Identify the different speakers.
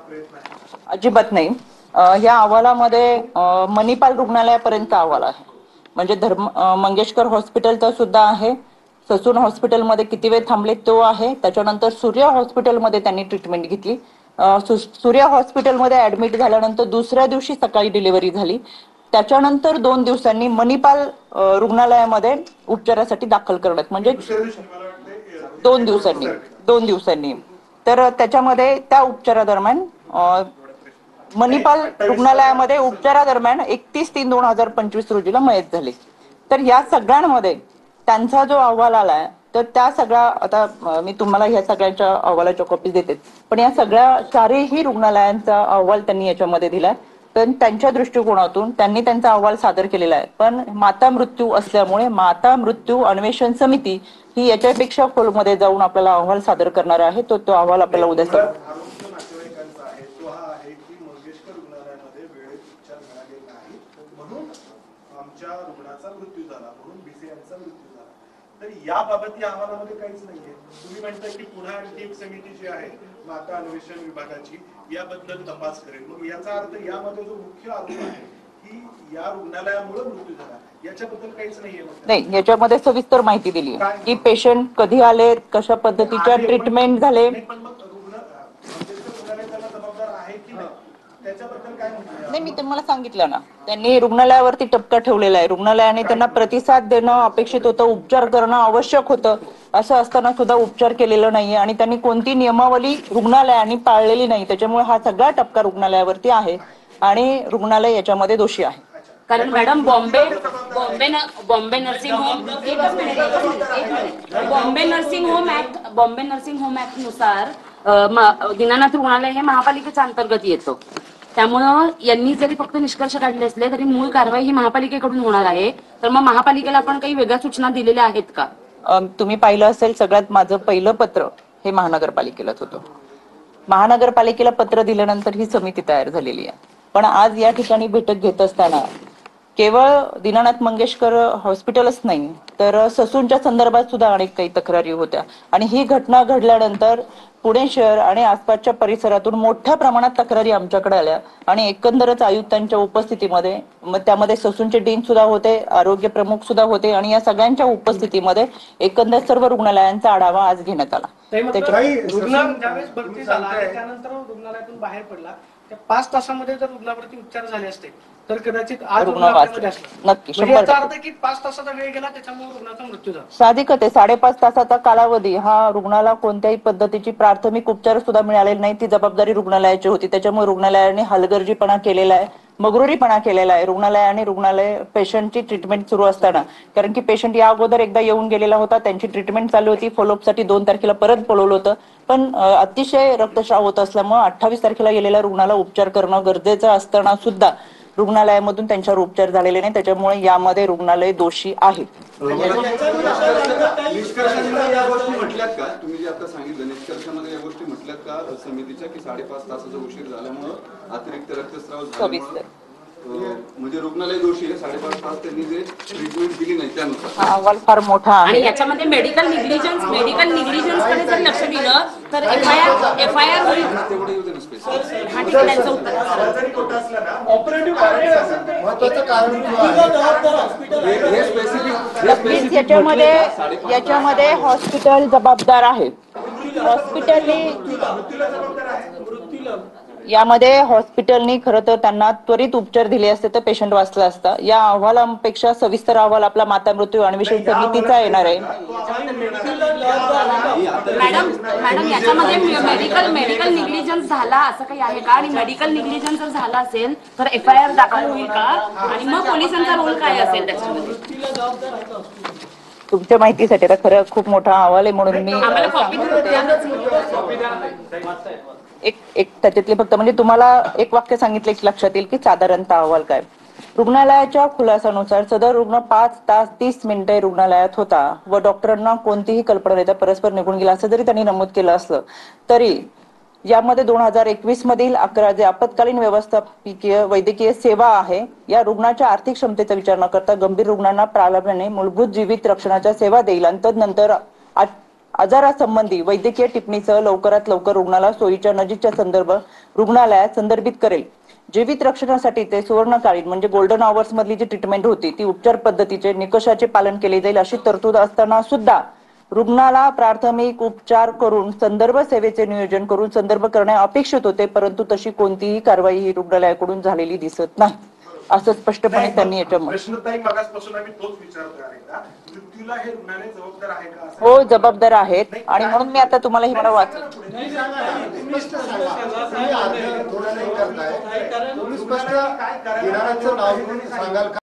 Speaker 1: प्रयत्न आहे?
Speaker 2: अजिबात नाही. या अहवालामध्ये मणिपाल रुग्णालयापर्यंत अहवाल आहे. म्हणजे मंगेशकर हॉस्पिटलचा सुद्धा आहे, ससून हॉस्पिटलमध्ये किती वेळ थांबले तो आहे, त्याच्यानंतर सूर्य हॉस्पिटलमध्ये त्यांनी ट्रीटमेंट घेतली. सूर्य हॉस्पिटलमध्ये ऍडमिट झाल्यानंतर दुसऱ्या दिवशी सकाळी डिलिव्हरी झाली. त्याच्यानंतर 2 दिवसांनी मणिपाल रुग्णालयामध्ये उपचारासाठी दाखल करण्यात, म्हणजे 2 दिवसांनी. तर त्याच्यामध्ये त्या उपचारादरम्यान मणिपाल रुग्णालयामध्ये उपचारादरम्यान 31/3/2025 रोजीला मयत झाले. तर या सगळ्यांमध्ये त्यांचा जो अहवाल आलाय, तर त्या सगळ्या, आता मी तुम्हाला ह्या सगळ्यांच्या अहवालाच्या कॉपी देते, पण या सगळ्या चारही रुग्णालयांचा अहवाल त्यांनी याच्यामध्ये दिलाय. पण त्यांच्या दृष्टिकोनातून त्यांनी त्यांचा अहवाल सादर केलेला आहे. पण माता मृत्यू असल्यामुळे माता मृत्यू अन्वेषण समिती ही याच्यापेक्षा खोलमध्ये जाऊन आपल्याला अहवाल सादर करणार आहे. तो अहवाल आपल्याला उद्या
Speaker 1: नातेवाईकांचा आहे तो हा आहे की मंगेशकर रुग्णालयामध्ये वेळेत उपचार मिळाले नाही म्हणून आमच्या रुग्णाचा मृत्यू झाला, म्हणून बीसीएमचा मृत्यू झाला. तर याबाबत या अहवालामध्ये काहीच नाहीये. तुम्ही म्हणताय की पुन्हा आणखी एक समिती जी आहे माता अन्वेषण विभागाची याबद्दल तपास करेल. मग याचा अर्थ यामध्ये जो मुख्य आरोप आहे की या रुग्णालयामुळे मृत्यू झाला, याच्याबद्दल काहीच नाहीये?
Speaker 2: नाही, याच्यामध्ये सविस्तर माहिती दिली की पेशंट कधी आले, कशा पद्धतीच्या ट्रीटमेंट झाले. नाही, मी तुम्हाला सांगितलं ना, त्यांनी रुग्णालयावरती टपका ठेवलेला आहे. रुग्णालयाने त्यांना प्रतिसाद देणं अपेक्षित होतं, उपचार करणं आवश्यक होतं. असं असताना सुद्धा उपचार केलेला नाहीये आणि त्यांनी कोणती नियमावली रुग्णालयाने पाळलेली नाही. त्याच्यामुळे हा सगळा टपका रुग्णालयावरती आहे आणि रुग्णालय याच्यामध्ये दोषी आहे.
Speaker 3: कारण madam Bombay nursing home act नुसार दीनानाथ रुग्णालय हे महापालिकेच्या अंतर्गत येतं. त्यामुळं यांनी जरी फक्त निष्कर्ष काढले असले तरी मूळ कारवाई ही महापालिकेकडून होणार आहे. तर मग महापालिकेला आपण काही वेगळ्या सूचना दिलेल्या आहेत का?
Speaker 2: तुम्ही पाहिलं असेल, सगळ्यात माझं पहिलं पत्र हे महानगरपालिकेलाच होतं. महानगरपालिकेला पत्र दिल्यानंतर ही समिती तयार झालेली आहे. पण आज या ठिकाणी बैठक घेत असताना केवळ दीनानाथ मंगेशकर हॉस्पिटलच नाही, तर ससूनच्या संदर्भात सुद्धा अनेक काही तक्रारी होत्या. आणि ही घटना घडल्यानंतर पुणे शहर आणि आसपासच्या परिसरातून मोठ्या प्रमाणात तक्रारी आमच्याकडे आल्या आणि एकंदरच आयुक्तांच्या उपस्थितीमध्ये, मग त्यामध्ये ससूनचे डीन सुद्धा होते, आरोग्य प्रमुख सुद्धा होते आणि या सगळ्यांच्या उपस्थितीमध्ये एकंदर सर्व रुग्णालयांचा आढावा आज घेण्यात आला.
Speaker 4: त्यानंतर रुग्णालयातून बाहेर पडला, त्या 5 तासामध्ये जर रुग्णावरती उपचार झाले असते तर कदाचित आज
Speaker 2: नक्की
Speaker 4: 5 तासाचा वेळ गेला, त्याच्यामुळे रुग्णाचा मृत्यू झाला.
Speaker 2: साधिकच आहे. 5.5 तासाचा कालावधी हा रुग्णाला कोणत्याही पद्धतीची प्राथमिक उपचार सुद्धा मिळालेला नाही. ती जबाबदारी रुग्णालयाची होती. त्याच्यामुळे रुग्णालयाने हलगर्जीपणा केलेला आहे, मगरुरीपणा केलेला आहे. रुग्णालय पेशंटची ट्रीटमेंट सुरू असताना, कारण की पेशंट या अगोदर एकदा येऊन गेलेला होता, त्यांची ट्रीटमेंट चालू होती, फॉलोअपसाठी 2 तारखेला परत बोलवलं होतं. पण अतिशय रक्तस्राव होत असल्यामुळे 28 तारखेला गेलेल्या रुग्णाला उपचार करणं गरजेचं असताना सुद्धा रुग्णालयामधून त्यांच्यावर उपचार झालेले नाही. त्याच्यामुळे यामध्ये रुग्णालय दोषी आहे.
Speaker 5: निष्कर्षामध्ये या गोष्टी म्हटल्यात का? तुम्ही जे आता सांगितलं निष्कर्षामध्ये या गोष्टी म्हटल्यात का समितीच्या की 5.5 तासाचा उशीर झाल्यामुळे अतिरिक्त रक्तस्राव झाल्यामुळे म्हणजे रुग्णालय दोषी आहे? 5.5 तास त्यांनी जे ट्रीटमेंट दिली नाही त्यानुसार
Speaker 2: हा अहवाल फार मोठा आहे.
Speaker 3: आणि याच्यामध्ये मेडिकल निग्लिजन्स कडे जर लक्ष दिलं तर एफआयआर होईल.
Speaker 5: तेवढं येऊ दे ना स्पेशल.
Speaker 2: याच्यामध्ये हॉस्पिटल जबाबदार आहे. हॉस्पिटलनी खरं तर त्यांना त्वरित उपचार दिले असते तर पेशंट वाचला असता. या अहवालापेक्षा सविस्तर अहवाल आपला माता मृत्यू अन्वेषण समितीचा येणार आहे.
Speaker 3: मॅडम याच्यामध्ये मेडिकल निग्लिजन्स झाला असं काही आहे का? आणि मेडिकल निग्लिजन्स जर झाला असेल तर एफआयआर दाखल होईल का? आणि मग पोलिसांचा रोल काय असेल त्याच्यामध्ये?
Speaker 2: तुमच्या माहितीसाठी आता खरं खूप मोठा अहवाल आहे म्हणून मी एक त्याच्यातले फक्त म्हणजे तुम्हाला एक वाक्य सांगितले की लक्षात येईल की साधारणतः अहवाल काय. रुग्णालयाच्या खुलासानुसार सदर रुग्ण 5 तास 30 मिनिटे रुग्णालयात होता व डॉक्टरांना कोणतीही कल्पना देता परस्पर निघून गेला असं जरी त्यांनी नमूद केलं असलं तरी यामध्ये 2021 मधील 11 जे आपत्कालीन व्यवस्थापकीय वैद्यकीय सेवा आहे या रुग्णाच्या आर्थिक क्षमतेचा विचार न करता गंभीर रुग्णांना प्राधान्याने मूलभूत जीवित रक्षणाच्या सेवा देईल आणि तदनंतर आजारासंबंधी वैद्यकीय टिप्पणीसह लवकरात लवकर रुग्णाला सोयीच्या नजीकच्या रुग्णालयात संदर्भित करेल. जीवित रक्षणासाठी ते सुवर्णकालीन म्हणजे गोल्डन आवर्स मधली जी ट्रीटमेंट होती ती उपचार पद्धतीचे निकषाचे पालन केले जाईल अशी तरतूद असताना सुद्धा रुग्णाला प्राथमिक उपचार करून संदर्भ सेवेचे नियोजन करून संदर्भ करणे अपेक्षित होते, परंतु तशी कोणतीही कारवाई ही रुग्णालयाकडून झालेली दिसत नाही असं स्पष्टपणे त्यांनी याच्यामध्ये.
Speaker 1: प्रश्नताई मागासपासून आम्ही तोच विचारतोय अनेकदा, मृत्यूला हे रुग्णालय जबाबदार आहे का?
Speaker 2: हो, जबाबदार आहेत आणि म्हणून मी आता तुम्हाला ही मला वाचलं.
Speaker 6: तुम्ही स्पष्ट सांगा, तुम्ही अर्ध थोडं नाही करताय, तुम्ही स्पष्ट दिनानाथचं नाव घेऊन सांगाल का?